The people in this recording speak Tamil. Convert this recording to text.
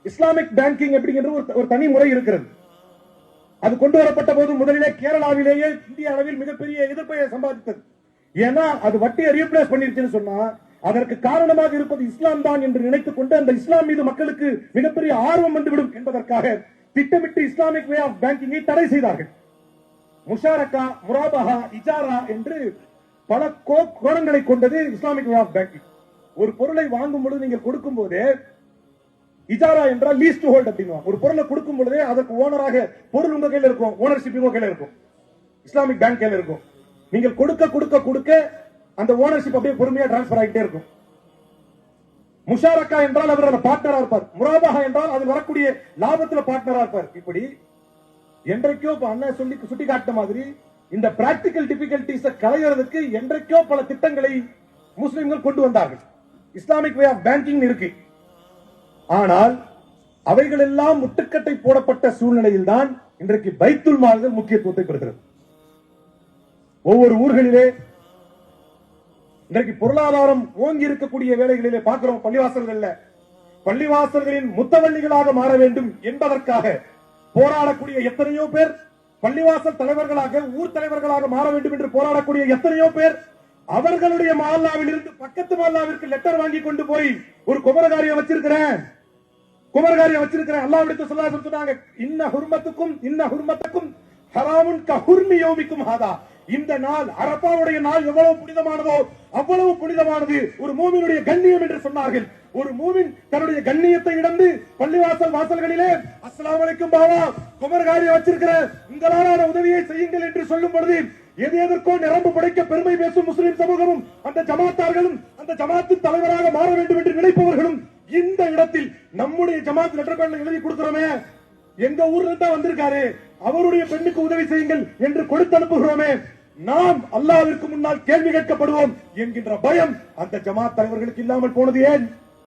இஸ்லாமிக் பேங்கிங் அப்படிங்கிற ஒரு தனி முறை இருக்கிறது. அது கொண்டு வரப்பட்ட போது முதலிலே கேரளாவிலேயே இந்திய அளவில் மிகப்பெரிய எதிர்ப்பை சம்பாதித்தது. ஏன்னா அது வட்டியை ரீப்ளேஸ் பண்ணிருச்சுன்னு சொன்னா அதற்கு காரணமாக இருப்பது இஸ்லாம் தான் என்று நினைத்துக் கொண்டு அந்த இஸ்லாம் மீது மக்களுக்கு மிகப்பெரிய ஆர்வம் வந்துவிடும் என்பதற்காக திட்டமிட்டு இஸ்லாமிக் வே ஆஃப் பேங்கிங்கை தடை செய்தார்கள். முஷாரக்கா, முராபஹா, இஜாரா என்று பல கோணங்களை கொண்டது இஸ்லாமிக் வே ஆஃப் பேங்கிங். ஒரு பொருளை வாங்கும் பொழுது நீங்கள் கொடுக்கும் போதே இஜாரா என்றால் லீஸ் டு ஹோல்ட் அப்படின்னா ஒரு பொருளை கொடுக்கும் பொழுதே அதற்கு ஓனராக பொருள் உங்க கையில இருக்கும், ஓனர்ஷிப் உங்க கையில இருக்கும், இஸ்லாமிக் பேங்க் கையில இருக்கும். நீங்கள் கொடுக்க கொடுக்க கொடுக்க அந்த ஓனர்ஷிப் அப்படியே பொறுமையா டிரான்ஸ்பர் ஆகிட்டே இருக்கும். முஷாரக்கா என்றால் அவர் பார்ட்னரா இருப்பார், முராபஹா என்றால் அதில் வரக்கூடிய லாபத்துல பார்ட்னரா இருப்பார். இப்படி என்றைக்கோ அண்ணன் சொல்லி சுட்டி காட்ட மாதிரி இந்த பிராக்டிகல் டிபிகல்டிஸ் களையறதுக்கு என்றைக்கோ பல திட்டங்களை முஸ்லிம்கள் கொண்டு வந்தார்கள். இஸ்லாமிக் வே ஆஃப் பேங்கிங் இருக்கு. ஆனால் அவைகள் எல்லாம் முட்டுக்கட்டை போடப்பட்ட சூழ்நிலையில் தான் இன்றைக்கு பைத்துல் மால்கள் முக்கியத்துவத்தை பெறுகிறது. ஒவ்வொரு ஊர்களிலே இன்றைக்கு பொருளாதாரம் ஓங்கி இருக்கக்கூடிய வேலைகளிலே பார்க்கிறோம். பள்ளிவாசல்களின் முத்தவள்ளிகளாக மாற வேண்டும் என்பதற்காக போராடக்கூடிய எத்தனையோ பேர், பள்ளிவாசல் தலைவர்களாக ஊர் தலைவர்களாக மாற வேண்டும் என்று போராடக்கூடிய எத்தனையோ பேர் அவர்களுடைய மஹல்லாவில் இருந்து பக்கத்து மஹல்லாவிற்கு லெட்டர் வாங்கி கொண்டு போய் ஒரு குமரகாரியம் வச்சிருக்கிறேன் அல்லாஹ்விடத்தில் ஸல்லல்லாஹு சொன்னாங்க, இன்ன ஹுர்மத்துக்கும் ஹராமுன் கஹுர்மி யௌமிக்கும் ஹாதா. இந்த நாள் அரபாவுடைய நாள் எவ்வளவு புனிதமானதோ அவ்வளவு புனிதமானது ஒரு மூமினுடைய கண்ணியம் என்று சொன்னார்கள். ஒரு மூமின் தன்னுடைய கண்ணியத்தை இழந்து பள்ளிவாசல் வாசல்களிலே அஸ்ஸலாமு அலைக்கும் பாவா குமரகாரியம் வச்சிருக்கிறேன், உங்களாலான உதவியை செய்யுங்கள் என்று சொல்லும் பொழுது எதற்கோ நிரம்பு படைக்க பெருமை பேசும் முஸ்லிம் சமூகமும் அந்த ஜமாத்தார்களும் அந்த ஜமாத்தின் தலைவராக மாற வேண்டும் என்று நினைப்பவர்களும் இந்த இடத்தில் நம்முடைய ஜமாத் லெட்டர் பேட்ல எழுதி கொடுக்கிறோமே, எங்க ஊர்ல தான் வந்திருக்காரு, அவருடைய பெண்ணுக்கு உதவி செய்யுங்கள் என்று கொடுத்து அனுப்புகிறோமே, நாம் அல்லாஹ்விற்கு முன்னால் கேள்வி கேட்கப்படுவோம் என்கின்ற பயம் அந்த ஜமாத் தலைவர்களுக்கு இல்லாமல் போனது ஏன்?